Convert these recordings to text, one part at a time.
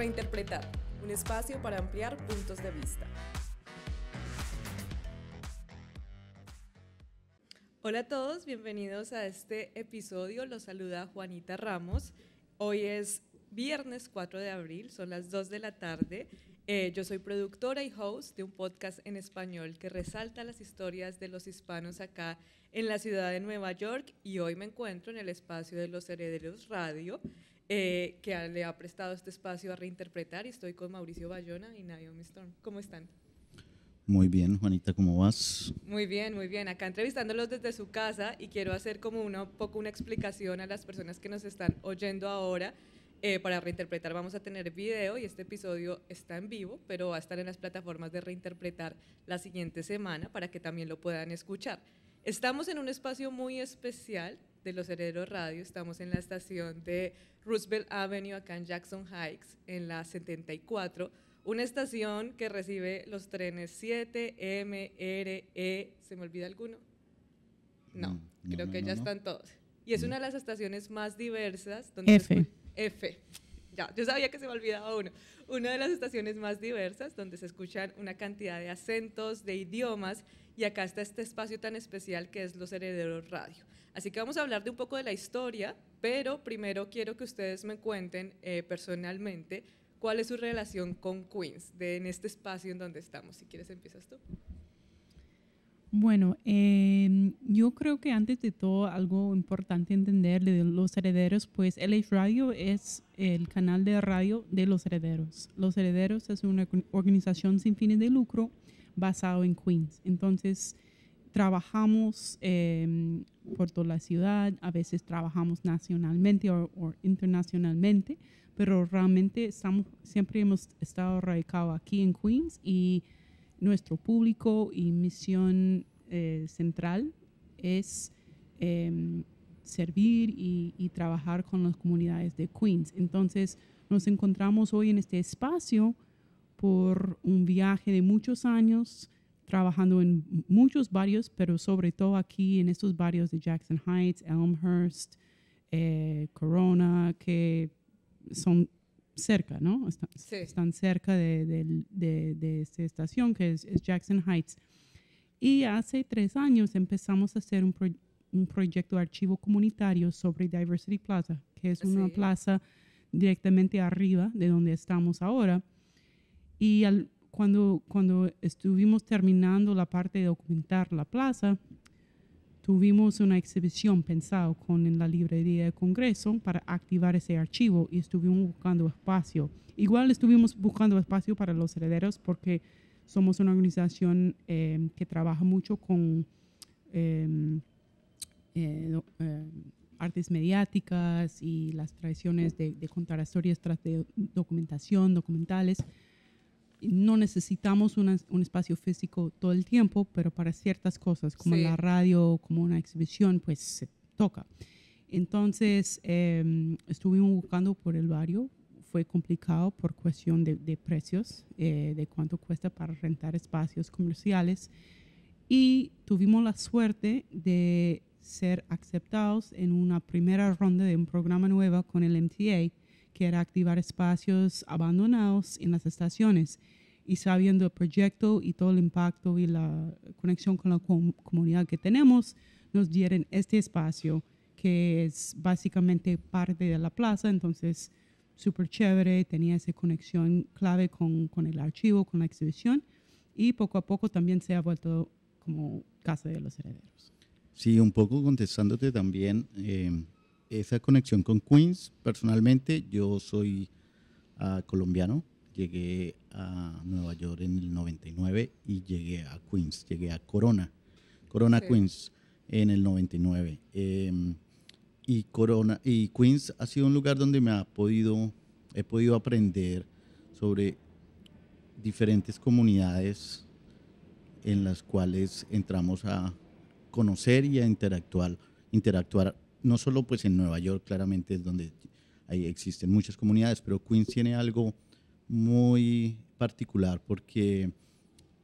Reinterpretar, un espacio para ampliar puntos de vista. Hola a todos, bienvenidos a este episodio. Los saluda Juanita Ramos. Hoy es viernes 4 de abril, son las 2 de la tarde. Yo soy productora y host de un podcast en español que resalta las historias de los hispanos acá en la ciudad de Nueva York, y hoy me encuentro en el espacio de Los Herederos Radio, que le ha prestado este espacio a Reinterpretar, y estoy con Mauricio Bayona y Naomi Storm. ¿Cómo están? Muy bien, Juanita, ¿cómo vas? Muy bien, muy bien. Acá entrevistándolos desde su casa, y quiero hacer como un poco una explicación a las personas que nos están oyendo ahora. Para Reinterpretar vamos a tener video y este episodio está en vivo, pero va a estar en las plataformas de Reinterpretar la siguiente semana para que también lo puedan escuchar. Estamos en un espacio muy especial de Los Herederos Radio. Estamos en la estación de Roosevelt Avenue, acá en Jackson Heights, en la 74, una estación que recibe los trenes 7, M, R, E. ¿Se me olvida alguno? No, creo que ya están todos. Y es una de las estaciones más diversas. Donde F. Ya, yo sabía que se me olvidaba uno. Una de las estaciones más diversas donde se escuchan una cantidad de acentos, de idiomas, y acá está este espacio tan especial que es Los Herederos Radio. Así que vamos a hablar de un poco de la historia, pero primero quiero que ustedes me cuenten personalmente cuál es su relación con Queens, en este espacio en donde estamos. Si quieres, empiezas tú. Bueno, yo creo que antes de todo algo importante entender de Los Herederos, pues LA Radio es el canal de radio de Los Herederos. Los Herederos es una organización sin fines de lucro basado en Queens. Entonces, trabajamos por toda la ciudad, a veces trabajamos nacionalmente o internacionalmente, pero realmente siempre hemos estado radicados aquí en Queens, y nuestro público y misión central es servir y trabajar con las comunidades de Queens. Entonces, nos encontramos hoy en este espacio por un viaje de muchos años, trabajando en muchos barrios, pero sobre todo aquí en estos barrios de Jackson Heights, Elmhurst, Corona, que son cerca, ¿no? Están cerca de esta estación que es Jackson Heights. Y hace 3 años empezamos a hacer un proyecto de archivo comunitario sobre Diversity Plaza, que es una plaza directamente arriba de donde estamos ahora. Y cuando estuvimos terminando la parte de documentar la plaza, tuvimos una exhibición pensada con la librería del Congreso para activar ese archivo, y estuvimos buscando espacio. Igual estuvimos buscando espacio para Los Herederos porque somos una organización que trabaja mucho con artes mediáticas y las tradiciones de contar historias tras de documentación, documentales. No necesitamos un espacio físico todo el tiempo, pero para ciertas cosas, como la radio, como una exhibición, pues se toca. Entonces, estuvimos buscando por el barrio. Fue complicado por cuestión de precios, de cuánto cuesta para rentar espacios comerciales. Y tuvimos la suerte de ser aceptados en una primera ronda de un programa nuevo con el MTA, que era activar espacios abandonados en las estaciones. Y sabiendo el proyecto y todo el impacto y la conexión con la comunidad que tenemos, nos dieron este espacio que es básicamente parte de la plaza. Entonces, súper chévere, tenía esa conexión clave con el archivo, con la exhibición, y poco a poco también se ha vuelto como casa de Los Herederos. Sí, un poco contestándote también, esa conexión con Queens. Personalmente, yo soy colombiano, llegué a Nueva York en el 99 y llegué a Queens, llegué a Corona, Queens en el 99. Y Queens ha sido un lugar donde he podido aprender sobre diferentes comunidades en las cuales entramos a conocer y a interactuar no solo pues en Nueva York, claramente es donde ahí existen muchas comunidades, pero Queens tiene algo muy particular porque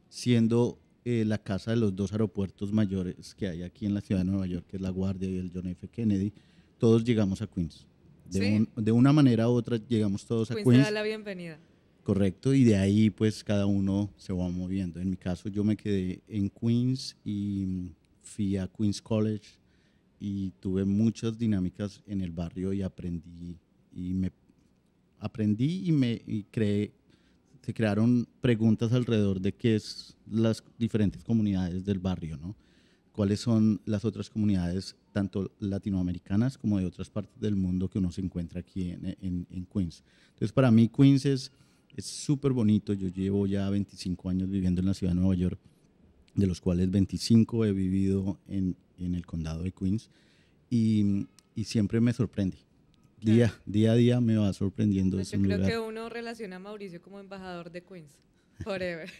siendo la casa de los 2 aeropuertos mayores que hay aquí en la ciudad de Nueva York, que es La Guardia y el John F. Kennedy, todos llegamos a Queens. Sí. De una manera u otra llegamos todos a Queens te Queens. da la bienvenida. Correcto, y de ahí pues cada uno se va moviendo. En mi caso yo me quedé en Queens y fui a Queens College y tuve muchas dinámicas en el barrio y se crearon preguntas alrededor de qué es las diferentes comunidades del barrio, ¿no? Cuáles son las otras comunidades, tanto latinoamericanas como de otras partes del mundo que uno se encuentra aquí en Queens. Entonces, para mí Queens es súper bonito. Yo llevo ya 25 años viviendo en la ciudad de Nueva York, de los cuales 25 he vivido en el condado de Queens y siempre me sorprende. Día a día me va sorprendiendo. Pues Es yo un creo lugar. que uno relaciona a Mauricio como embajador de Queens. Forever.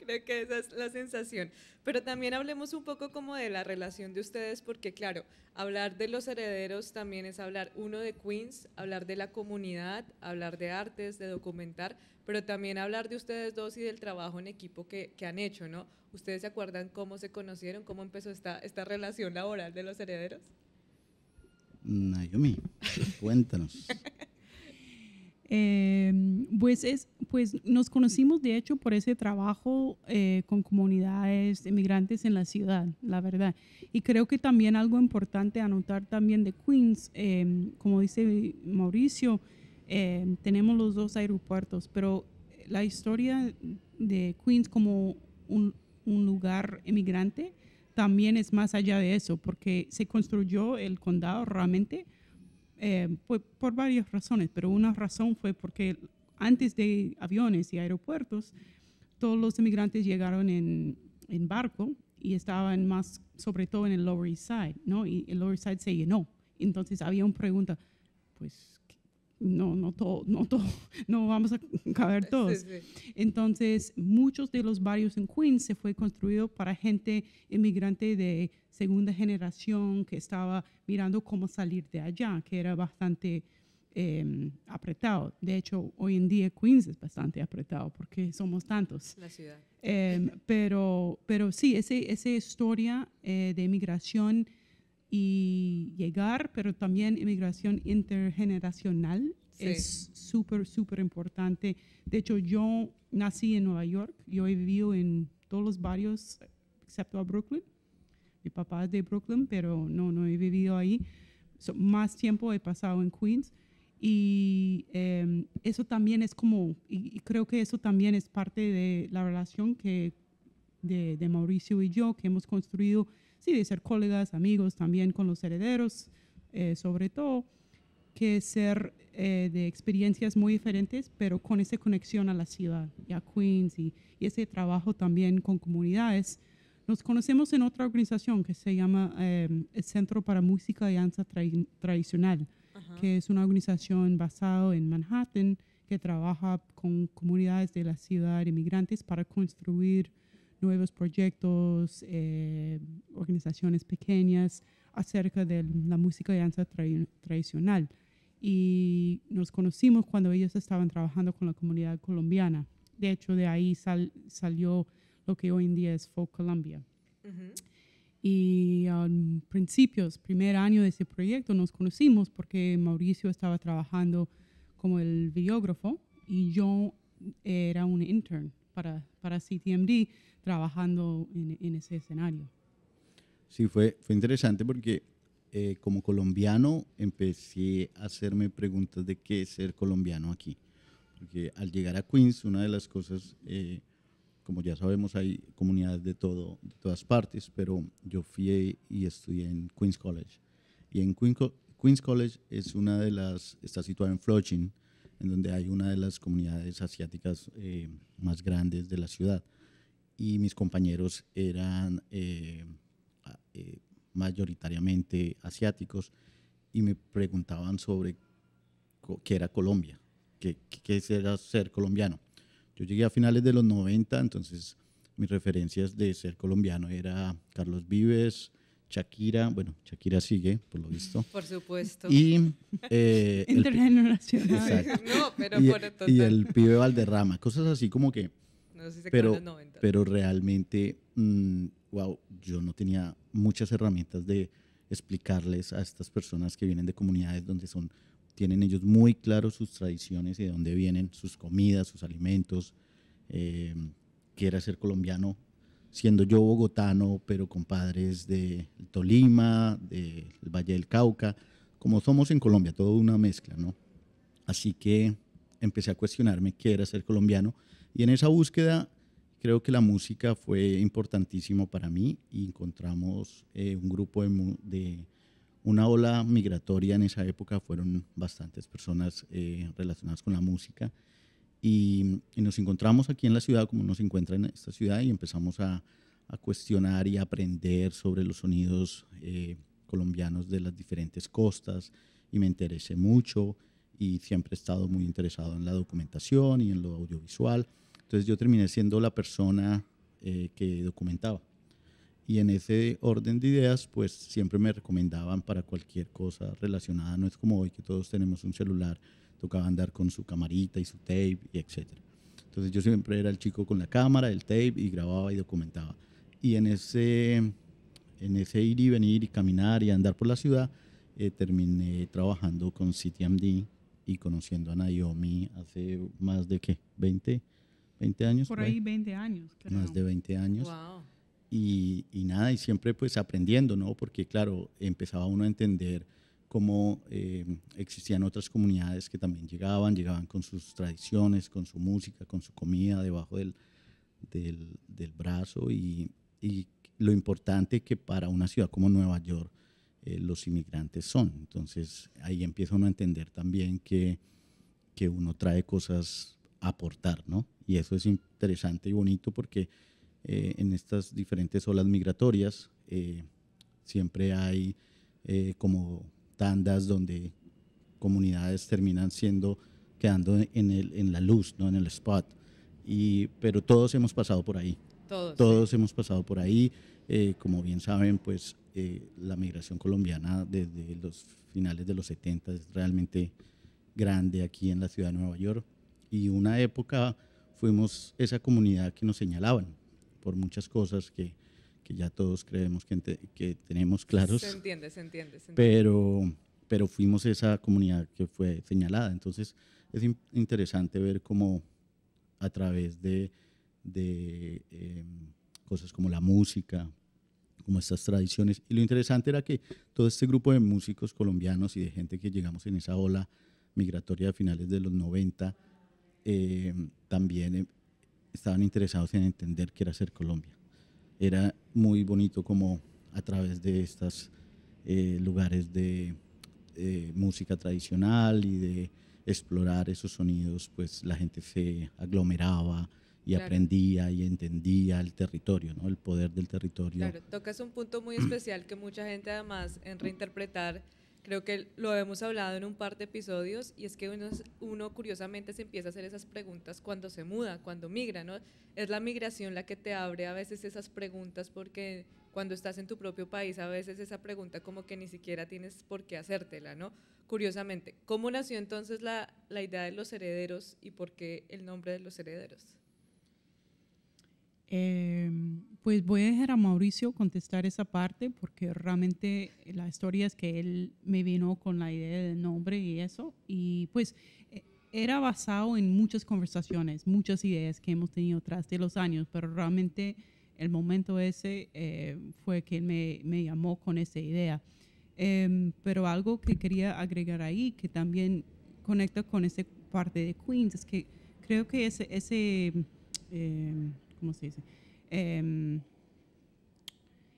Creo que esa es la sensación. Pero también hablemos un poco como de la relación de ustedes, porque claro, hablar de los herederos también es hablar uno de Queens, hablar de la comunidad, hablar de artes, de documentar, pero también hablar de ustedes dos y del trabajo en equipo que han hecho, ¿no? ¿Ustedes se acuerdan cómo se conocieron, cómo empezó esta relación laboral de los herederos? Naomi, cuéntanos. Pues nos conocimos de hecho por ese trabajo con comunidades inmigrantes en la ciudad, la verdad. Y creo que también algo importante a notar también de Queens, como dice Mauricio, tenemos los dos aeropuertos, pero la historia de Queens como un lugar inmigrante también es más allá de eso, porque se construyó el condado realmente por varias razones, pero una razón fue porque antes de aviones y aeropuertos, todos los inmigrantes llegaron en barco y estaban más, sobre todo en el Lower East Side, ¿no? Y el Lower East Side se llenó. Entonces había una pregunta, pues no vamos a caber todos. Sí, sí. Entonces, muchos de los barrios en Queens se fue construido para gente inmigrante de segunda generación que estaba mirando cómo salir de allá, que era bastante apretado. De hecho, hoy en día Queens es bastante apretado porque somos tantos. La ciudad. Pero sí, esa historia de inmigración y llegar, pero también inmigración intergeneracional Sí. es súper, súper importante. De hecho, yo nací en Nueva York, yo he vivido en todos los barrios excepto a Brooklyn. Mi papá es de Brooklyn, pero no he vivido ahí. Más tiempo he pasado en Queens. Y eso también es como, y creo que eso también es parte de la relación de Mauricio y yo, que hemos construido, sí, de ser colegas, amigos, también con los herederos, sobre todo, que ser de experiencias muy diferentes, pero con esa conexión a la ciudad y a Queens y ese trabajo también con comunidades. Nos conocemos en otra organización que se llama el Centro para Música y Danza Tradicional, Ajá. que es una organización basada en Manhattan que trabaja con comunidades de la ciudad, inmigrantes, para construir nuevos proyectos, organizaciones pequeñas acerca de la música y danza tradicional. Y nos conocimos cuando ellos estaban trabajando con la comunidad colombiana. De hecho, de ahí salió lo que hoy en día es Folk Colombia. Uh-huh. Y principios, primer año de ese proyecto, nos conocimos porque Mauricio estaba trabajando como el videógrafo y yo era un intern para CTMD trabajando en ese escenario. Sí, fue interesante porque como colombiano empecé a hacerme preguntas de qué es ser colombiano aquí. Porque al llegar a Queens, una de las cosas, como ya sabemos, hay comunidades de todas partes, pero yo fui y estudié en Queens College. Y en Queens College está situada en Flushing, en donde hay una de las comunidades asiáticas más grandes de la ciudad. Y mis compañeros eran mayoritariamente asiáticos y me preguntaban sobre qué era Colombia, qué era ser colombiano. Yo llegué a finales de los 90, entonces mis referencias de ser colombiano era Carlos Vives, Shakira, bueno, Shakira sigue, por lo visto. Por supuesto. Y Intergeneracional. No, pero y, por total. y el pibe Valderrama, cosas así como que, No sé si se quedó en los 90. pero realmente, wow, yo no tenía muchas herramientas de explicarles a estas personas que vienen de comunidades donde tienen ellos muy claros sus tradiciones y de dónde vienen sus comidas, sus alimentos, que era ser colombiano, siendo yo bogotano, pero con padres de Tolima, del Valle del Cauca, como somos en Colombia, todo una mezcla, ¿no? Así que empecé a cuestionarme qué era ser colombiano, y en esa búsqueda creo que la música fue importantísimo para mí, y encontramos un grupo de una ola migratoria en esa época, fueron bastantes personas relacionadas con la música, y nos encontramos aquí en la ciudad, como nos encuentra en esta ciudad, y empezamos a cuestionar y a aprender sobre los sonidos colombianos de las diferentes costas, y me interesé mucho, y siempre he estado muy interesado en la documentación y en lo audiovisual. Entonces yo terminé siendo la persona que documentaba. Y en ese orden de ideas, pues siempre me recomendaban para cualquier cosa relacionada. No es como hoy que todos tenemos un celular, tocaba andar con su camarita y su tape, y etcétera. Entonces yo siempre era el chico con la cámara, el tape, y grababa y documentaba. Y en ese ir y venir y caminar y andar por la ciudad, terminé trabajando con CityMD y conociendo a Naomi hace más de, ¿qué? 20 años. Por ahí 20 años. Creo. Más de 20 años. Wow. Y nada, y siempre pues aprendiendo, ¿no? Porque claro, empezaba uno a entender cómo existían otras comunidades que también llegaban con sus tradiciones, con su música, con su comida debajo del brazo, y lo importante que para una ciudad como Nueva York los inmigrantes son. Entonces ahí empieza uno a entender también que uno trae cosas a aportar, ¿no? Y eso es interesante y bonito porque en estas diferentes olas migratorias siempre hay como tandas donde comunidades terminan quedando en la luz, ¿no? En el spot. Pero todos hemos pasado por ahí. Todos sí. Hemos pasado por ahí. Como bien saben, pues la migración colombiana desde los finales de los 70 es realmente grande aquí en la ciudad de Nueva York. Y una época fuimos esa comunidad que nos señalaban por muchas cosas que ya todos creemos que tenemos claros. Se entiende. Pero fuimos esa comunidad que fue señalada. Entonces es interesante ver cómo a través de cosas como la música, como estas tradiciones. Y lo interesante era que todo este grupo de músicos colombianos y de gente que llegamos en esa ola migratoria a finales de los 90, también estaban interesados en entender qué era ser Colombia. Era muy bonito como a través de estos lugares de música tradicional y de explorar esos sonidos, pues la gente se aglomeraba y claro, aprendía y entendía el territorio, ¿no? El poder del territorio. Claro, tocas un punto muy especial que mucha gente además en Reinterpretar, creo que lo hemos hablado en un par de episodios, y es que uno curiosamente se empieza a hacer esas preguntas cuando se muda, cuando migra, ¿no? Es la migración la que te abre a veces esas preguntas, porque cuando estás en tu propio país a veces esa pregunta como que ni siquiera tienes por qué hacértela, ¿no? Curiosamente, ¿cómo nació entonces la idea de Los Herederos y por qué el nombre de Los Herederos? Pues voy a dejar a Mauricio contestar esa parte, porque realmente la historia es que él me vino con la idea del nombre y eso, y pues era basado en muchas conversaciones, muchas ideas que hemos tenido tras de los años, pero realmente el momento ese fue que él me llamó con esa idea. Pero algo que quería agregar ahí, que también conecta con esa parte de Queens, es que creo que ese ¿cómo se dice?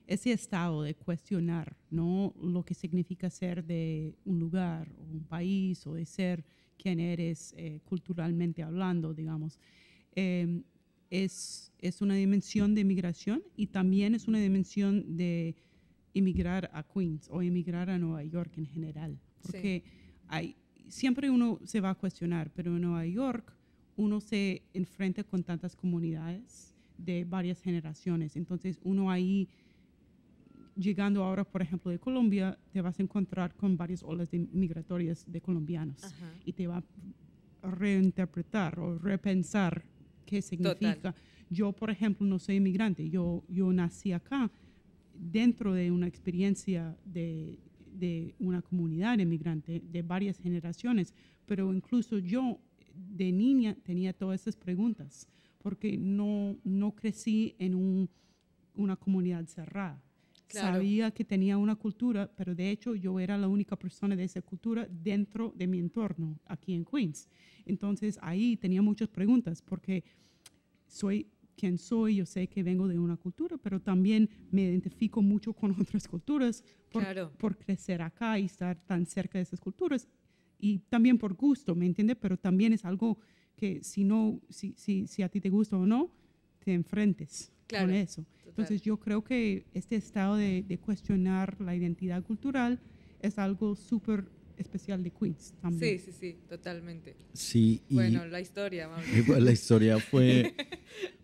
Ese estado de cuestionar, ¿no? Lo que significa ser de un lugar o un país, o de ser quien eres culturalmente hablando, digamos, es una dimensión de migración, y también es una dimensión de emigrar a Queens o emigrar a Nueva York en general, porque sí, siempre uno se va a cuestionar, pero en Nueva York uno se enfrenta con tantas comunidades de varias generaciones. Entonces uno ahí, llegando ahora, por ejemplo, de Colombia, te vas a encontrar con varias olas migratorias de colombianos. Ajá. Y te va a reinterpretar o repensar qué significa. Total. Yo, por ejemplo, no soy inmigrante, yo nací acá, dentro de una experiencia de una comunidad inmigrante de varias generaciones, pero incluso yo de niña tenía todas esas preguntas porque no crecí en una comunidad cerrada. Claro. Sabía que tenía una cultura, pero de hecho yo era la única persona de esa cultura dentro de mi entorno aquí en Queens. Entonces ahí tenía muchas preguntas porque soy quien soy, yo sé que vengo de una cultura, pero también me identifico mucho con otras culturas Claro. por crecer acá y estar tan cerca de esas culturas y también por gusto, ¿me entiendes? Pero también es algo que si a ti te gusta o no, te enfrentes Claro, con eso. total. Entonces yo creo que este estado de cuestionar la identidad cultural es algo súper especial de Queens también. Sí, totalmente. Sí, y Bueno, la historia, Mauricio. la historia fue,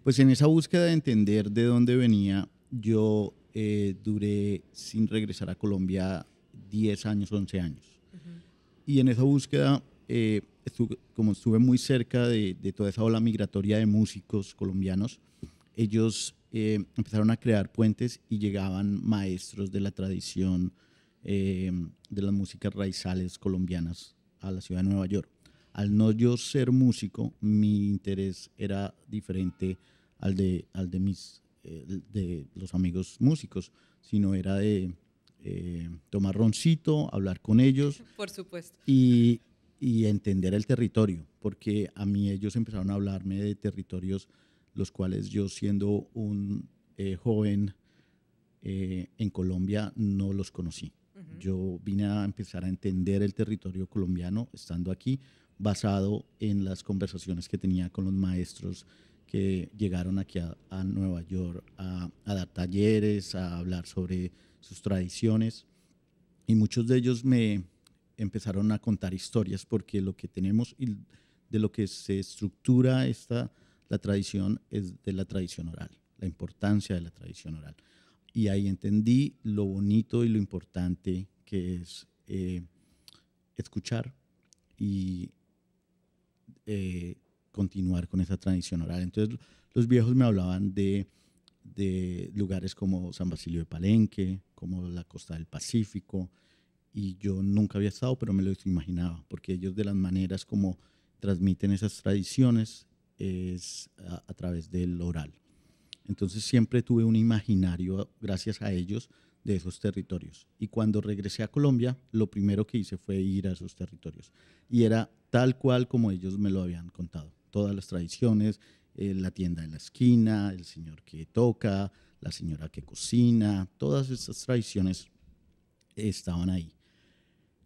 pues en esa búsqueda de entender de dónde venía, yo duré sin regresar a Colombia 10 años, 11 años. Y en esa búsqueda, como estuve muy cerca de toda esa ola migratoria de músicos colombianos, ellos empezaron a crear puentes y llegaban maestros de la tradición de las músicas raizales colombianas a la ciudad de Nueva York. Al no yo ser músico, mi interés era diferente al de de los amigos músicos, sino era de tomar roncito, hablar con ellos Por supuesto. y entender el territorio, porque a mí ellos empezaron a hablarme de territorios los cuales yo siendo un joven en Colombia no los conocí. Yo vine a empezar a entender el territorio colombiano estando aquí, basado en las conversaciones que tenía con los maestros que llegaron aquí a Nueva York a dar talleres, a hablar sobre sus tradiciones. Y muchos de ellos me empezaron a contar historias porque lo que tenemos y de lo que se estructura la tradición es de la tradición oral, la importancia de la tradición oral. Y ahí entendí lo bonito y lo importante que es escuchar y continuar con esa tradición oral. Entonces los viejos me hablaban de lugares como San Basilio de Palenque, como la costa del Pacífico, y yo nunca había estado, pero me lo imaginaba, porque ellos de las maneras como transmiten esas tradiciones es a través del oral. Entonces siempre tuve un imaginario, gracias a ellos, de esos territorios. Y cuando regresé a Colombia, lo primero que hice fue ir a esos territorios. Y era tal cual como ellos me lo habían contado. Todas las tradiciones, la tienda en la esquina, el señor que toca, la señora que cocina, todas estas tradiciones estaban ahí.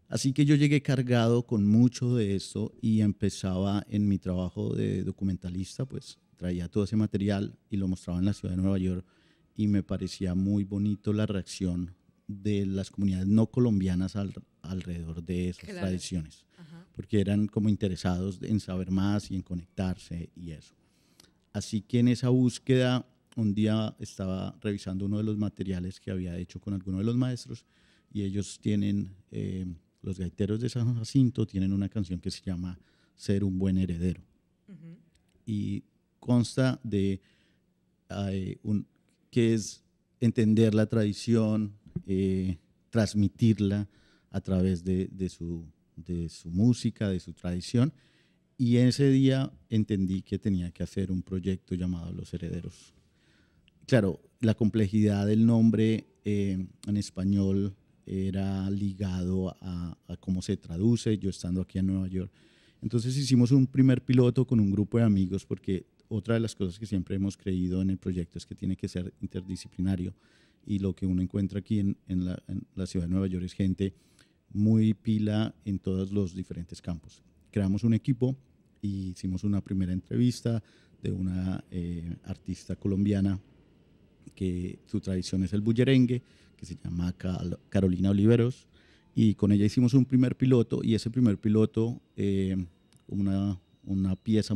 Así que yo llegué cargado con mucho de esto y empezaba en mi trabajo de documentalista, pues traía todo ese material y lo mostraba en la ciudad de Nueva York y me parecía muy bonito la reacción de las comunidades no colombianas alrededor de esas tradiciones, porque eran como interesados en saber más y en conectarse y eso. Así que en esa búsqueda, un día estaba revisando uno de los materiales que había hecho con alguno de los maestros y ellos tienen, los gaiteros de San Jacinto tienen una canción que se llama Ser un buen heredero. Y consta de que es entender la tradición, transmitirla a través de su música, de su tradición. Y ese día entendí que tenía que hacer un proyecto llamado Los Herederos. Claro, la complejidad del nombre en español era ligado a cómo se traduce, yo estando aquí en Nueva York. Entonces hicimos un primer piloto con un grupo de amigos, porque otra de las cosas que siempre hemos creído en el proyecto es que tiene que ser interdisciplinario, y lo que uno encuentra aquí en la ciudad de Nueva York es gente muy pila en todos los diferentes campos. Creamos un equipo y hicimos una primera entrevista de una artista colombiana que su tradición es el bullerengue, que se llama Carolina Oliveros, y con ella hicimos un primer piloto, y ese primer piloto, una pieza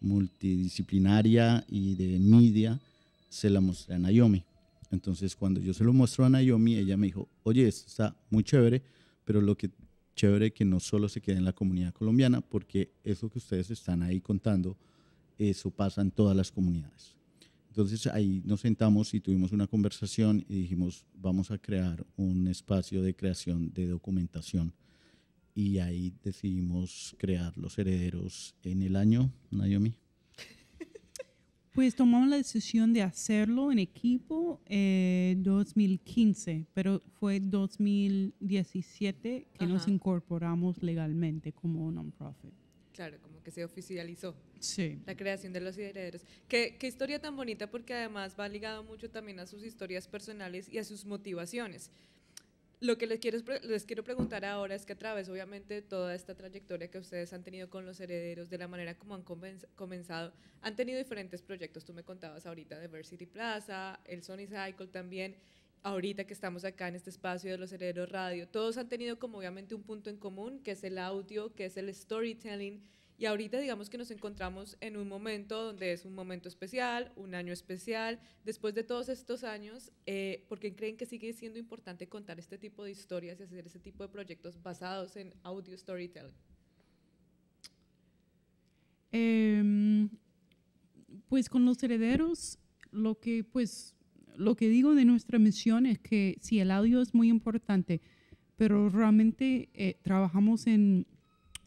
multidisciplinaria y de media, se la mostré a Naomi. Entonces cuando yo se lo muestro a Naomi, ella me dijo, oye, esto está muy chévere, pero lo que chévere que no solo se quede en la comunidad colombiana, porque eso que ustedes están ahí contando, eso pasa en todas las comunidades. Entonces ahí nos sentamos y tuvimos una conversación y dijimos, vamos a crear un espacio de creación de documentación. Y ahí decidimos crear Los Herederos en el año, Naomi. Pues tomamos la decisión de hacerlo en equipo 2015, pero fue 2017 que nos Ajá. incorporamos legalmente como non-profit. Claro, como que se oficializó Sí. la creación de Los Herederos. Qué historia tan bonita, porque además va ligado mucho también a sus historias personales y a sus motivaciones. Lo que les quiero preguntar ahora es que a través, obviamente, de toda esta trayectoria que ustedes han tenido con Los Herederos, de la manera como han comenzado, han tenido diferentes proyectos. Tú me contabas ahorita de Versity Plaza, el Sony Cycle también, ahorita que estamos acá en este espacio de Los Herederos Radio. Todos han tenido como obviamente un punto en común, que es el audio, que es el storytelling. Y ahorita digamos que nos encontramos en un momento donde es un momento especial, un año especial. Después de todos estos años, ¿por qué creen que sigue siendo importante contar este tipo de historias y hacer este tipo de proyectos basados en audio storytelling? Pues con Los Herederos, lo que digo de nuestra misión es que sí, el audio es muy importante, pero realmente trabajamos en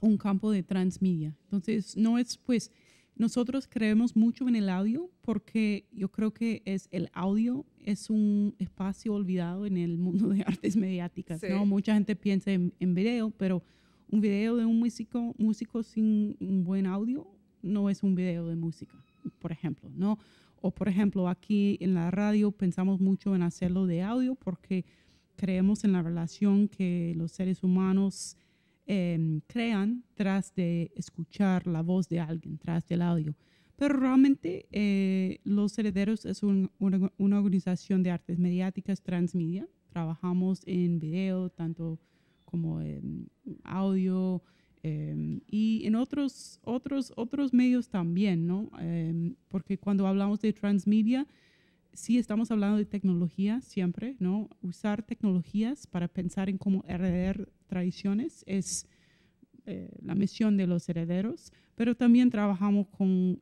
un campo de transmedia. Entonces, no es pues, nosotros creemos mucho en el audio porque yo creo que el audio es un espacio olvidado en el mundo de artes mediáticas, Sí. ¿no? Mucha gente piensa en video, pero un video de un músico sin un buen audio no es un video de música, por ejemplo, ¿no? O, por ejemplo, aquí en la radio pensamos mucho en hacerlo de audio porque creemos en la relación que los seres humanos crean tras de escuchar la voz de alguien, tras del audio. Pero realmente Los Herederos es una organización de artes mediáticas transmedia. Trabajamos en video, tanto como en audio y en otros medios también, ¿no? Porque cuando hablamos de transmedia, sí estamos hablando de tecnología siempre, ¿no? Usar tecnologías para pensar en cómo heredar tradiciones es la misión de Los Herederos, pero también trabajamos con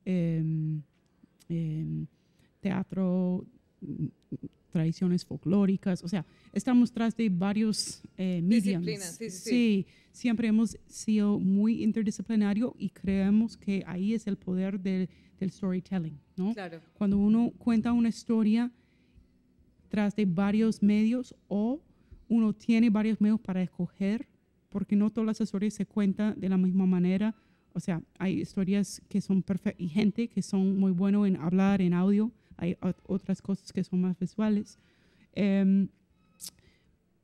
teatro, tradiciones folclóricas, o sea, estamos tras de varios mediums. Disciplinas, sí. Sí, siempre hemos sido muy interdisciplinario y creemos que ahí es el poder del storytelling, ¿no? Claro. Cuando uno cuenta una historia tras de varios medios o uno tiene varios medios para escoger, porque no todas las historias se cuentan de la misma manera. O sea, hay historias que son perfectas y gente que son muy buenos en hablar en audio. Hay otras cosas que son más visuales.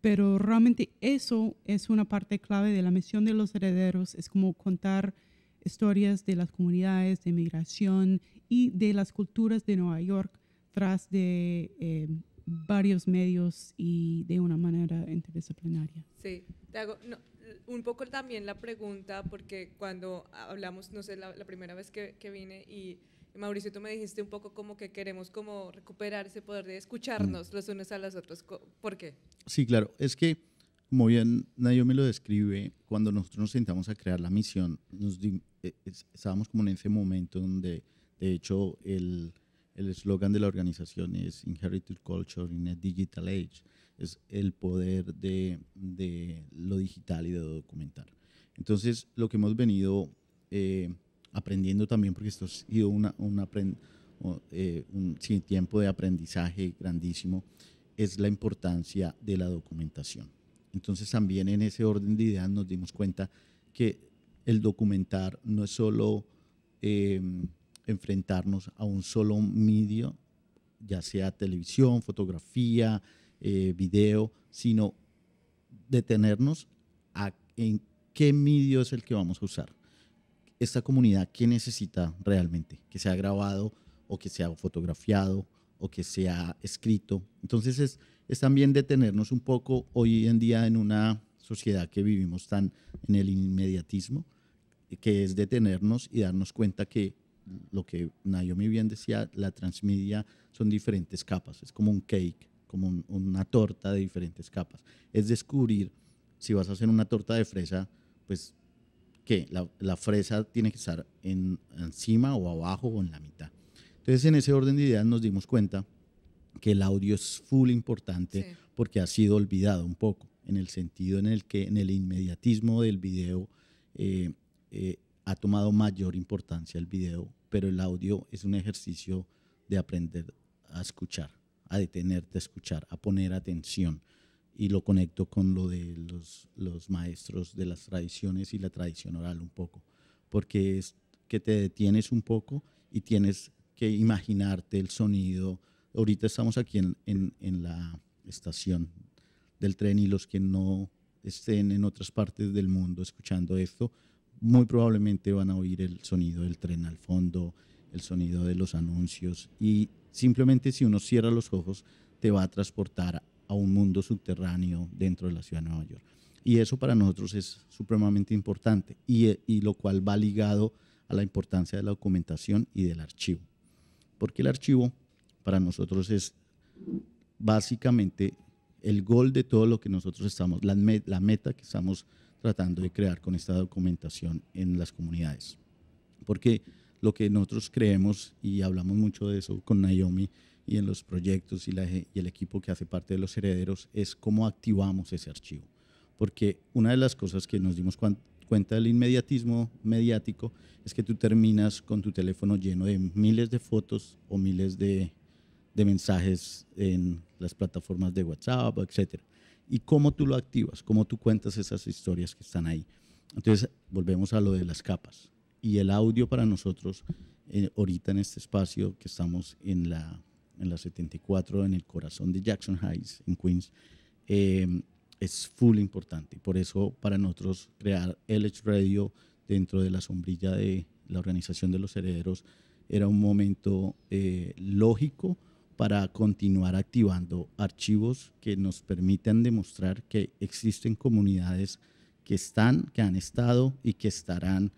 Pero realmente eso es una parte clave de la misión de Los Herederos. Es como contar historias de las comunidades de migración y de las culturas de Nueva York tras de varios medios y de una manera interdisciplinaria. Sí, te hago un poco también la pregunta, porque cuando hablamos, no sé, la primera vez que vine y Mauricio, tú me dijiste un poco como que queremos como recuperar ese poder de escucharnos los unos a los otros. ¿Por qué? Sí, claro, es que, como bien Naomi lo describe, cuando nosotros nos sentamos a crear la misión, estábamos como en ese momento donde, de hecho, el eslogan de la organización es Inherited Culture in a Digital Age, es el poder de lo digital y de documentar. Entonces, lo que hemos venido aprendiendo también, porque esto ha sido un tiempo de aprendizaje grandísimo, es la importancia de la documentación. Entonces también en ese orden de ideas nos dimos cuenta que el documentar no es solo enfrentarnos a un solo medio, ya sea televisión, fotografía, video, sino detenernos en qué medio es el que vamos a usar. Esta comunidad, ¿qué necesita realmente? Que sea grabado o que sea fotografiado o que sea escrito. Entonces es también detenernos un poco hoy en día en una sociedad que vivimos tan en el inmediatismo, que es detenernos y darnos cuenta que lo que Naomi bien decía, la transmedia son diferentes capas, es como un cake, como una torta de diferentes capas. Es descubrir, si vas a hacer una torta de fresa, pues que la fresa tiene que estar encima o abajo o en la mitad. Entonces, en ese orden de ideas nos dimos cuenta que el audio es full importante, Sí. porque ha sido olvidado un poco, en el sentido en el que en el inmediatismo del video eh, ha tomado mayor importancia el video, pero el audio es un ejercicio de aprender a escuchar, a detenerte a escuchar, a poner atención. Y lo conecto con lo de los maestros de las tradiciones y la tradición oral un poco, porque es que te detienes un poco y tienes que imaginarte el sonido. Ahorita estamos aquí en la estación del tren, y los que no estén en otras partes del mundo escuchando esto, muy probablemente van a oír el sonido del tren al fondo, el sonido de los anuncios, y simplemente si uno cierra los ojos te va a transportar a un mundo subterráneo dentro de la ciudad de Nueva York. Y eso para nosotros es supremamente importante, y lo cual va ligado a la importancia de la documentación y del archivo. Porque el archivo para nosotros es básicamente el gol de todo lo que nosotros estamos, la meta que estamos tratando de crear con esta documentación en las comunidades. Porque lo que nosotros creemos, y hablamos mucho de eso con Naomi y en los proyectos y el equipo que hace parte de los herederos, es cómo activamos ese archivo. Porque una de las cosas que nos dimos cuenta del inmediatismo mediático es que tú terminas con tu teléfono lleno de miles de fotos o miles de mensajes en las plataformas de WhatsApp, etcétera. Y cómo tú lo activas, cómo tú cuentas esas historias que están ahí. Entonces, volvemos a lo de las capas. Y el audio para nosotros, ahorita en este espacio que estamos en la 74, en el corazón de Jackson Heights, en Queens, es full importante. Por eso, para nosotros, crear LH Radio dentro de la sombrilla de la Organización de los Herederos era un momento lógico para continuar activando archivos que nos permitan demostrar que existen comunidades que han estado y que estarán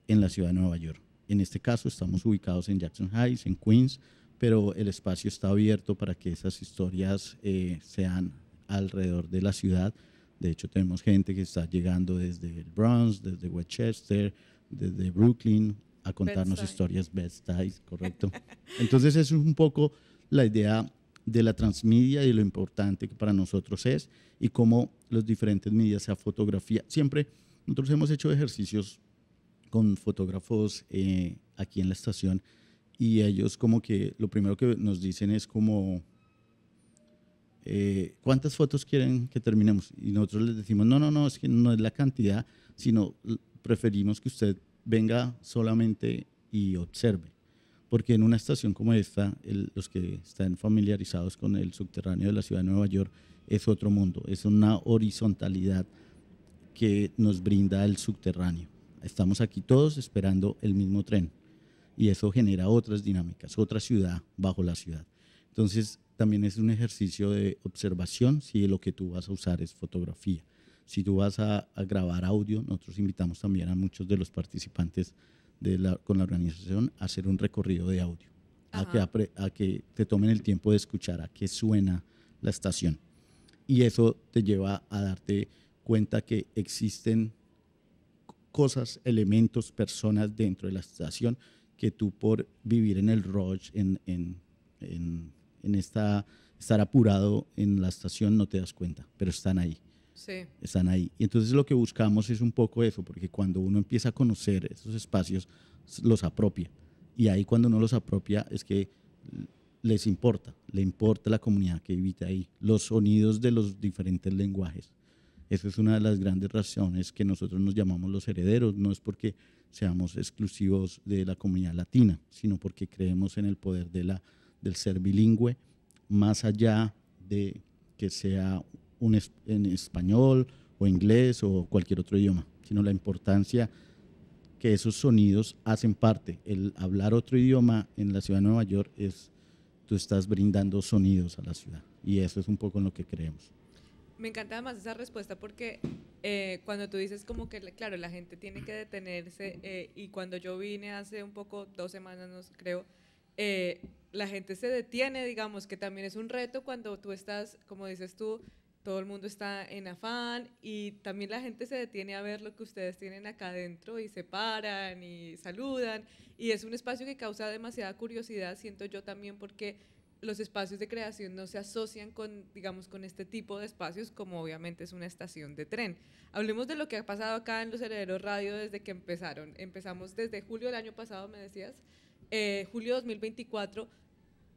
en la ciudad de Nueva York. En este caso estamos ubicados en Jackson Heights, en Queens, pero el espacio está abierto para que esas historias sean alrededor de la ciudad. De hecho, tenemos gente que está llegando desde el Bronx, desde Westchester, desde Brooklyn, a contarnos historias. Bed-Stuy, correcto. Entonces, eso es un poco la idea de la transmedia y lo importante que para nosotros es, y cómo los diferentes medios, sea fotografía. Siempre nosotros hemos hecho ejercicios con fotógrafos aquí en la estación, y ellos como que lo primero que nos dicen es como, ¿cuántas fotos quieren que terminemos? Y nosotros les decimos, no, es que no es la cantidad, sino preferimos que usted venga solamente y observe. Porque en una estación como esta, los que están familiarizados con el subterráneo de la ciudad de Nueva York, es otro mundo, es una horizontalidad que nos brinda el subterráneo. Estamos aquí todos esperando el mismo tren, y eso genera otras dinámicas, otra ciudad bajo la ciudad. Entonces, también es un ejercicio de observación si lo que tú vas a usar es fotografía. Si tú vas a grabar audio, nosotros invitamos también a muchos de los participantes con la organización a hacer un recorrido de audio, a que te tomen el tiempo de escuchar a qué suena la estación. Y eso te lleva a darte cuenta que existen cosas, elementos, personas dentro de la estación que tú, por vivir en el rush, estar apurado en la estación, no te das cuenta, pero están ahí. Sí. Están ahí. Y entonces lo que buscamos es un poco eso, porque cuando uno empieza a conocer esos espacios, los apropia. Y ahí cuando uno los apropia es que le importa la comunidad que habita ahí, los sonidos de los diferentes lenguajes. Esa es una de las grandes razones que nosotros nos llamamos los herederos. No es porque seamos exclusivos de la comunidad latina, sino porque creemos en el poder del ser bilingüe, más allá de que sea en español o inglés o cualquier otro idioma, sino la importancia que esos sonidos hacen parte. El hablar otro idioma en la ciudad de Nueva York tú estás brindando sonidos a la ciudad, y eso es un poco en lo que creemos. Me encanta además esa respuesta porque cuando tú dices como que, claro, la gente tiene que detenerse, y cuando yo vine hace un poco, 2 semanas, no sé, creo, la gente se detiene, digamos, que también es un reto cuando tú estás, como dices tú, todo el mundo está en afán y también la gente se detiene a ver lo que ustedes tienen acá adentro y se paran y saludan y es un espacio que causa demasiada curiosidad, siento yo también porque los espacios de creación no se asocian con, digamos, con este tipo de espacios como obviamente es una estación de tren. Hablemos de lo que ha pasado acá en Los Herederos Radio desde que empezaron. Empezamos desde julio del año pasado, me decías, julio 2024.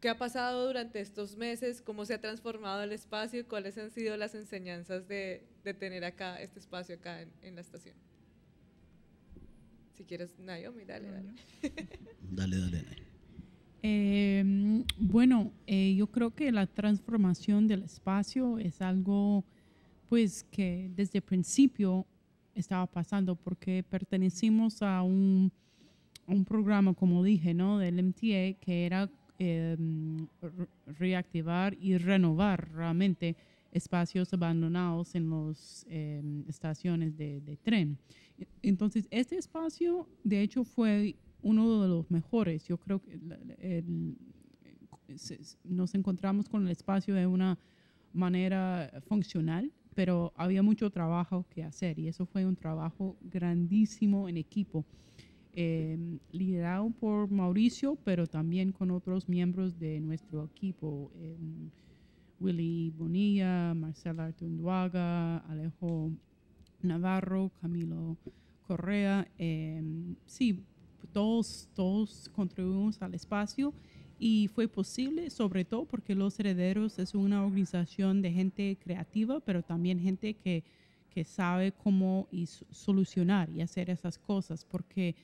¿Qué ha pasado durante estos meses? ¿Cómo se ha transformado el espacio? ¿Cuáles han sido las enseñanzas de tener acá este espacio acá en la estación? Si quieres, Naomi, dale. Dale. Bueno, yo creo que la transformación del espacio es algo pues que desde el principio estaba pasando porque pertenecimos a un programa, como dije, ¿no? Del MTA, que era reactivar y renovar realmente espacios abandonados en las estaciones de tren. Entonces, este espacio, de hecho, fue uno de los mejores. Yo creo que nos encontramos con el espacio de una manera funcional, pero había mucho trabajo que hacer y eso fue un trabajo grandísimo en equipo. Liderado por Mauricio, pero también con otros miembros de nuestro equipo, Willy Bonilla, Marcela Artunduaga, Alejo Navarro, Camilo Correa. Sí, todos contribuimos al espacio y fue posible, sobre todo porque Los Herederos es una organización de gente creativa, pero también gente que sabe cómo solucionar y hacer esas cosas, porque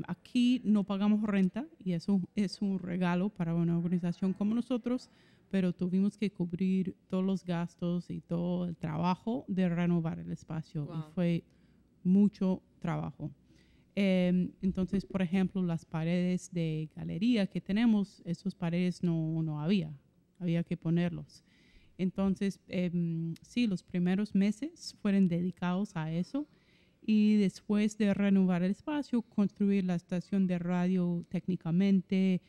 aquí no pagamos renta y eso es un regalo para una organización como nosotros, pero tuvimos que cubrir todos los gastos y todo el trabajo de renovar el espacio. Wow. Y fue mucho trabajo. Entonces, por ejemplo, las paredes de galería que tenemos, esas paredes no había que ponerlos. Entonces, sí, los primeros meses fueron dedicados a eso. Y después de renovar el espacio, construir la estación de radio técnicamente,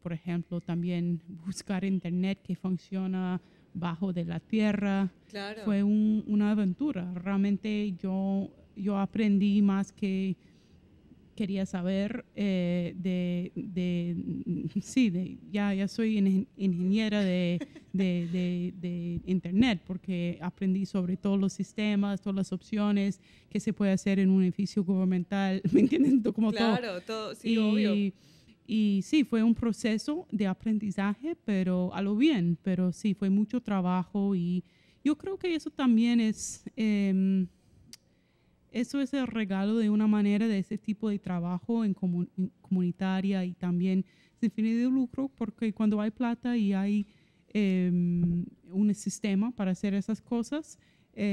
por ejemplo, también buscar internet que funciona bajo de la tierra. Claro. Fue una aventura. Realmente yo aprendí más que quería saber. Ya soy ingeniera de internet porque aprendí sobre todos los sistemas, todas las opciones que se puede hacer en un edificio gubernamental, ¿me entiendes? Como claro, todo, sí, obvio. Y sí, fue un proceso de aprendizaje, pero a lo bien, pero sí, fue mucho trabajo y yo creo que eso también es... eso es el regalo de una manera de ese tipo de trabajo en comunitaria y también sin fines de lucro, porque cuando hay plata y hay un sistema para hacer esas cosas,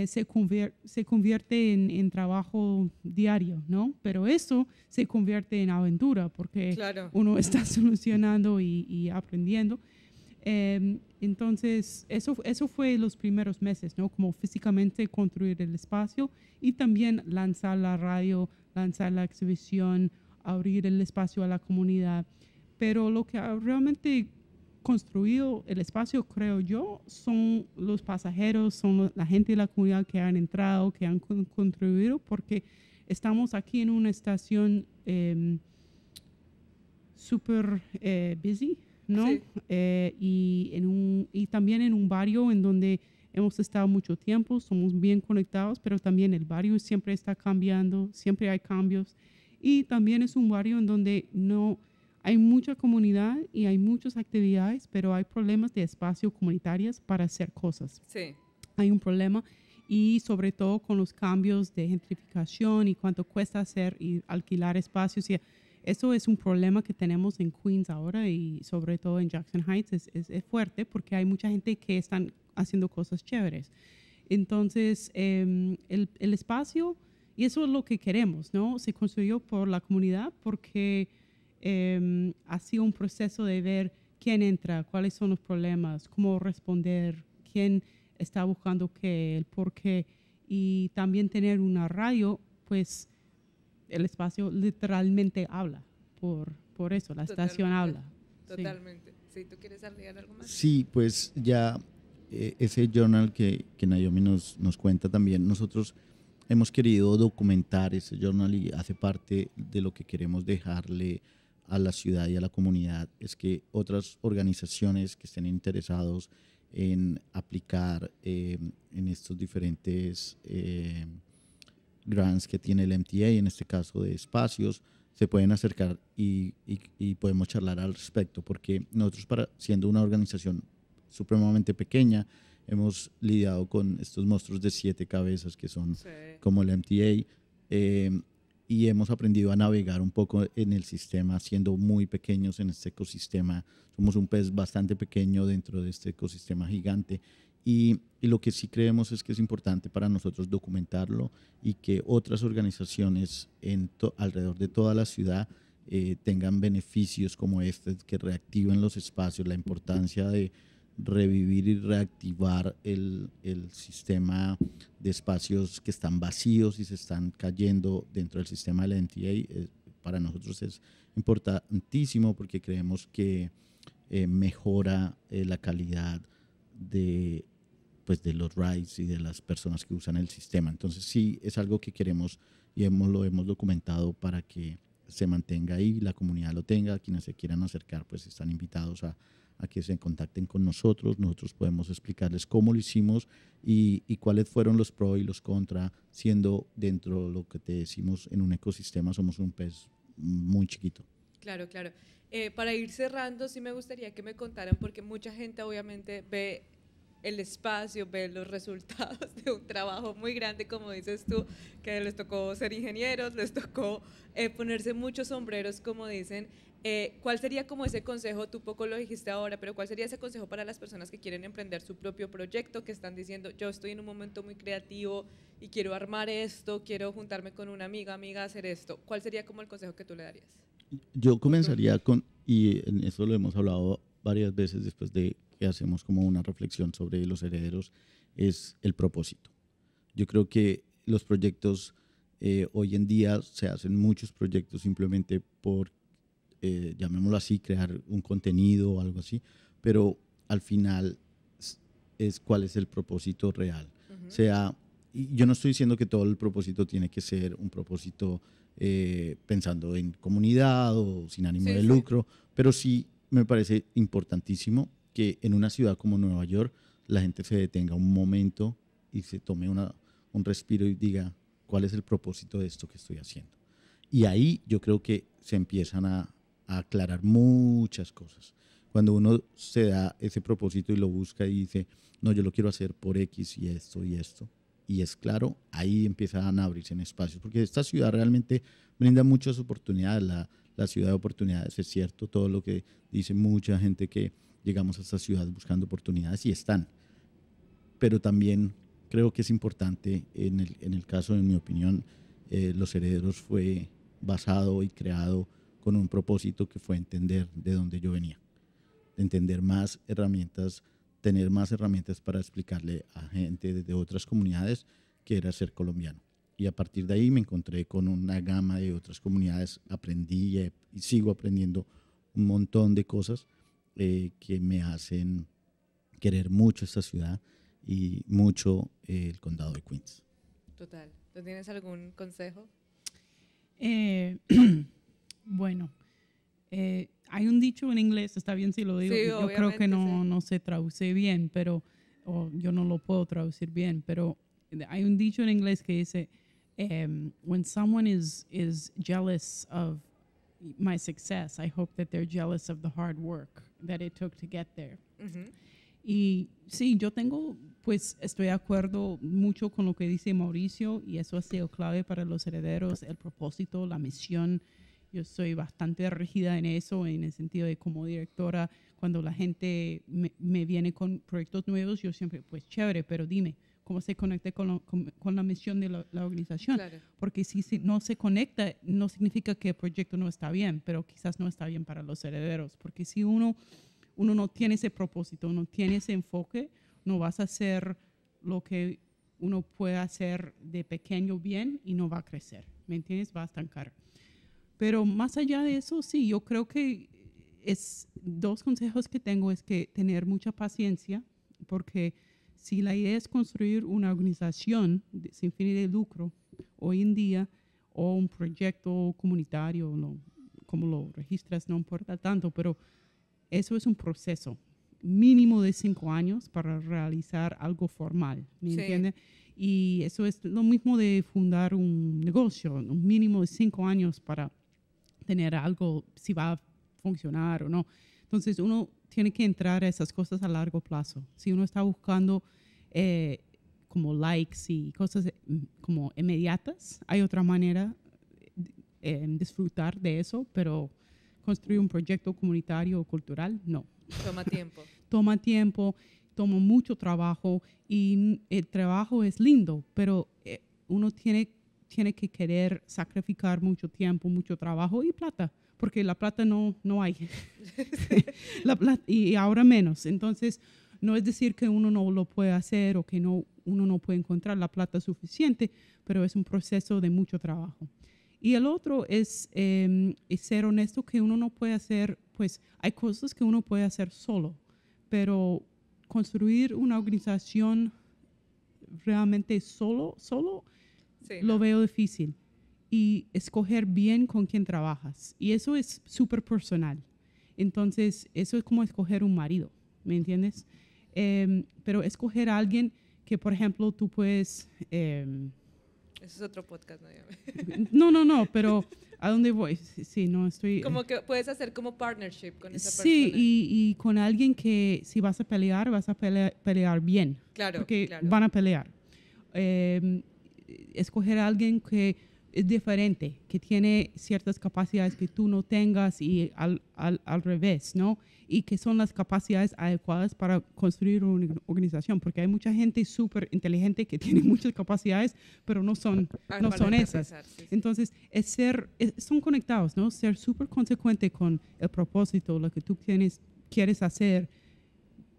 se convierte en trabajo diario, ¿no? Pero eso se convierte en aventura porque claro. Uno está solucionando y aprendiendo. Entonces, eso fue los primeros meses, ¿no? Como físicamente construir el espacio y también lanzar la radio, lanzar la exhibición, abrir el espacio a la comunidad. Pero lo que ha realmente construido el espacio, creo yo, son los pasajeros, son la gente de la comunidad que han entrado, que han contribuido, porque estamos aquí en una estación súper busy, ¿no? Sí. Y también en un barrio en donde hemos estado mucho tiempo, somos bien conectados, pero también el barrio siempre está cambiando, siempre hay cambios. Y también es un barrio en donde no hay mucha comunidad y hay muchas actividades, pero hay problemas de espacio comunitarios para hacer cosas. Sí. Hay un problema y sobre todo con los cambios de gentrificación y cuánto cuesta hacer y alquilar espacios. Y eso es un problema que tenemos en Queens ahora y sobre todo en Jackson Heights es fuerte porque hay mucha gente que están haciendo cosas chéveres. Entonces, el espacio, y eso es lo que queremos, ¿no? Se construyó por la comunidad porque ha sido un proceso de ver quién entra, cuáles son los problemas, cómo responder, quién está buscando qué, el por qué. Y también tener una radio, pues el espacio literalmente habla por eso, la estación habla. Totalmente. Sí. ¿Tú quieres agregar algo más? Sí, pues ya ese journal que Naomi nos cuenta también, nosotros hemos querido documentar ese journal y hace parte de lo que queremos dejarle a la ciudad y a la comunidad, es que otras organizaciones que estén interesados en aplicar en estos diferentes grants que tiene el MTA, en este caso de espacios, se pueden acercar y podemos charlar al respecto, porque nosotros, siendo una organización supremamente pequeña, hemos lidiado con estos monstruos de 7 cabezas que son como el MTA, y hemos aprendido a navegar un poco en el sistema, siendo muy pequeños en este ecosistema. Somos un pez bastante pequeño dentro de este ecosistema gigante, y lo que sí creemos es que es importante para nosotros documentarlo y que otras organizaciones alrededor de toda la ciudad tengan beneficios como este, que reactiven los espacios, la importancia de revivir y reactivar el sistema de espacios que están vacíos y se están cayendo dentro del sistema del NTA. Para nosotros es importantísimo porque creemos que mejora la calidad de los rides y de las personas que usan el sistema. Entonces sí es algo que queremos y lo hemos documentado para que se mantenga ahí, la comunidad lo tenga. Quienes se quieran acercar pues están invitados a que se contacten con nosotros. Nosotros podemos explicarles cómo lo hicimos y cuáles fueron los pros y los contras, siendo dentro de lo que te decimos en un ecosistema somos un pez muy chiquito. Claro, claro. Para ir cerrando, sí me gustaría que me contaran, porque mucha gente obviamente ve el espacio, ve los resultados de un trabajo muy grande, como dices tú, que les tocó ser ingenieros, les tocó ponerse muchos sombreros, como dicen. ¿Cuál sería como ese consejo? Tú poco lo dijiste ahora, pero ¿cuál sería ese consejo para las personas que quieren emprender su propio proyecto, que están diciendo, yo estoy en un momento muy creativo y quiero armar esto, quiero juntarme con una amiga a hacer esto? ¿Cuál sería como el consejo que tú le darías? Yo comenzaría con, y en eso lo hemos hablado varias veces después de que hacemos como una reflexión sobre los herederos, es el propósito. Yo creo que los proyectos, hoy en día se hacen muchos proyectos simplemente por, llamémoslo así, crear un contenido o algo así, pero al final es cuál es el propósito real. O sea, y yo no estoy diciendo que todo el propósito tiene que ser un propósito pensando en comunidad o sin ánimo de lucro, pero sí me parece importantísimo que en una ciudad como Nueva York la gente se detenga un momento y se tome un respiro y diga cuál es el propósito de esto que estoy haciendo. Y ahí yo creo que se empiezan a aclarar muchas cosas. Cuando uno se da ese propósito y lo busca y dice, no, yo lo quiero hacer por X y esto y esto, y es claro, ahí empiezan a abrirse en espacios, porque esta ciudad realmente brinda muchas oportunidades, la ciudad de oportunidades, es cierto, todo lo que dice mucha gente que llegamos a esta ciudad buscando oportunidades y están, pero también creo que es importante, en el caso, en mi opinión, Los Herederos fue basado y creado con un propósito que fue entender de dónde yo venía, entender más herramientas, tener más herramientas para explicarle a gente de otras comunidades que era ser colombiano. Y a partir de ahí me encontré con una gama de otras comunidades, aprendí y sigo aprendiendo un montón de cosas que me hacen querer mucho esta ciudad y mucho el condado de Queens. Total. ¿Tú tienes algún consejo? Bueno, hay un dicho en inglés, está bien si lo digo, Sí, yo creo que no se traduce bien, pero yo no lo puedo traducir bien, pero hay un dicho en inglés que dice, when someone is jealous of my success, I hope that they're jealous of the hard work that it took to get there. Y sí, yo estoy de acuerdo mucho con lo que dice Mauricio, y eso ha sido clave para Los Herederos, el propósito, la misión. Yo soy bastante rígida en eso, en el sentido de como directora, cuando la gente me viene con proyectos nuevos, yo siempre, pues chévere, pero dime, ¿cómo se conecta con la misión de la organización? Claro. Porque si no se conecta, no significa que el proyecto no está bien, pero quizás no está bien para Los Herederos, porque si uno no tiene ese propósito, no tiene ese enfoque, no vas a hacer lo que uno puede hacer de pequeño bien y no va a crecer, ¿me entiendes? Va a estancar. Pero más allá de eso, sí, yo creo que dos consejos que tengo es que tener mucha paciencia, porque si la idea es construir una organización sin fines de lucro hoy en día, o un proyecto comunitario, como lo registras no importa tanto, pero eso es un proceso mínimo de 5 años para realizar algo formal, ¿me entiendes? Y eso es lo mismo de fundar un negocio, un mínimo de 5 años para tener algo, si va a funcionar o no. Entonces uno tiene que entrar a esas cosas a largo plazo. Si uno está buscando como likes y cosas como inmediatas, hay otra manera de disfrutar de eso, pero construir un proyecto comunitario o cultural, no. Toma tiempo. Toma tiempo, toma mucho trabajo y el trabajo es lindo, pero uno tiene que querer sacrificar mucho tiempo, mucho trabajo y plata, porque la plata no hay. La plata, y ahora menos. Entonces, no es decir que uno no lo puede hacer o que uno no puede encontrar la plata suficiente, pero es un proceso de mucho trabajo. Y el otro es ser honesto, que uno no puede hacer, pues hay cosas que uno puede hacer solo, pero construir una organización realmente solo lo veo difícil. Y escoger bien con quién trabajas. Y eso es súper personal. Entonces, eso es como escoger un marido, ¿me entiendes? Pero escoger a alguien que, por ejemplo, tú puedes... Eso es otro podcast, ¿no? No, pero ¿a dónde voy? Sí, no estoy... Como que puedes hacer como partnership con esa persona. Sí, y con alguien que si vas a pelear bien. Claro, porque claro. van a pelear. Escoger a alguien que es diferente, que tiene ciertas capacidades que tú no tengas y al revés, ¿no? Y que son las capacidades adecuadas para construir una organización, porque hay mucha gente súper inteligente que tiene muchas capacidades, pero no son esas. Sí. Entonces, son conectados, ¿no? Ser súper consecuente con el propósito, lo que tú quieres hacer,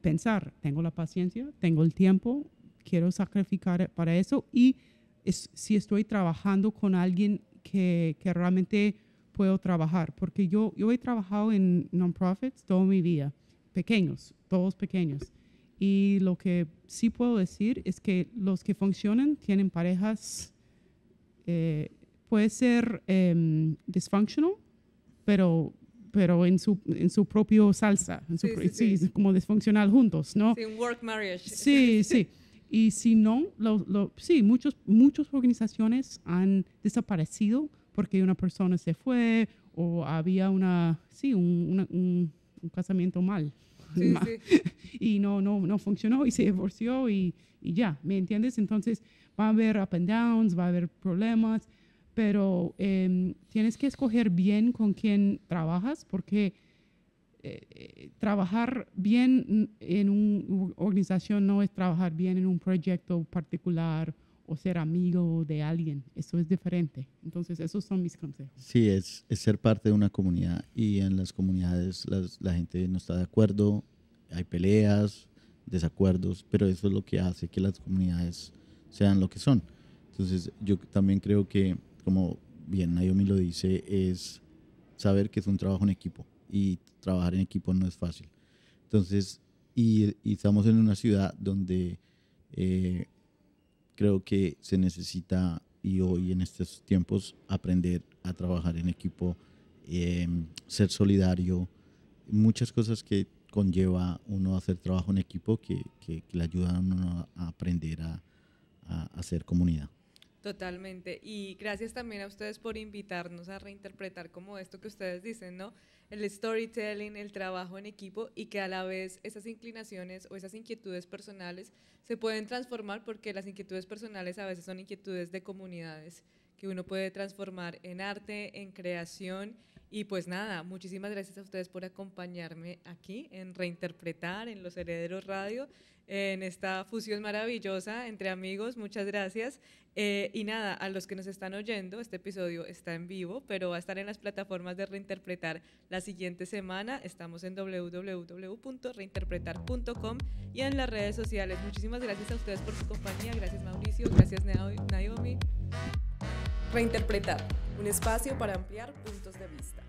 pensar, tengo la paciencia, tengo el tiempo, quiero sacrificar para eso y si estoy trabajando con alguien que realmente puedo trabajar, porque yo he trabajado en non-profits toda mi vida, todos pequeños, y lo que sí puedo decir es que los que funcionan tienen parejas, puede ser dysfunctional, pero en su propio salsa, sí, como disfuncional juntos, ¿no? Sí, un work marriage. Sí. Y si no, sí, muchas organizaciones han desaparecido porque una persona se fue o había un casamiento mal. Sí. Y no funcionó y se divorció y ya, ¿me entiendes? Entonces va a haber up and downs, va a haber problemas, pero tienes que escoger bien con quién trabajas porque trabajar bien en una organización no es trabajar bien en un proyecto particular o ser amigo de alguien. Eso es diferente. Entonces, esos son mis consejos. Sí, es ser parte de una comunidad y en las comunidades la gente no está de acuerdo, hay peleas, desacuerdos, pero eso es lo que hace que las comunidades sean lo que son. Entonces, yo también creo que, como bien Naomi lo dice, es saber que es un trabajo en equipo. Y trabajar en equipo no es fácil. Entonces, y estamos en una ciudad donde creo que se necesita, y hoy en estos tiempos, aprender a trabajar en equipo, ser solidario, muchas cosas que conlleva uno a hacer trabajo en equipo que le ayudan a uno a aprender a hacer comunidad. Totalmente. Y gracias también a ustedes por invitarnos a reinterpretar como esto que ustedes dicen, ¿no? El storytelling, el trabajo en equipo y que a la vez esas inclinaciones o esas inquietudes personales se pueden transformar porque las inquietudes personales a veces son inquietudes de comunidades que uno puede transformar en arte, en creación. Y pues nada, muchísimas gracias a ustedes por acompañarme aquí en Reinterpretar, en Los Herederos Radio, en esta fusión maravillosa entre amigos, muchas gracias. Y nada, a los que nos están oyendo, este episodio está en vivo, pero va a estar en las plataformas de Reinterpretar la siguiente semana. Estamos en www.reinterpretar.com y en las redes sociales. Muchísimas gracias a ustedes por su compañía, gracias Mauricio, gracias Naomi. Reinterpretar, un espacio para ampliar puntos de vista.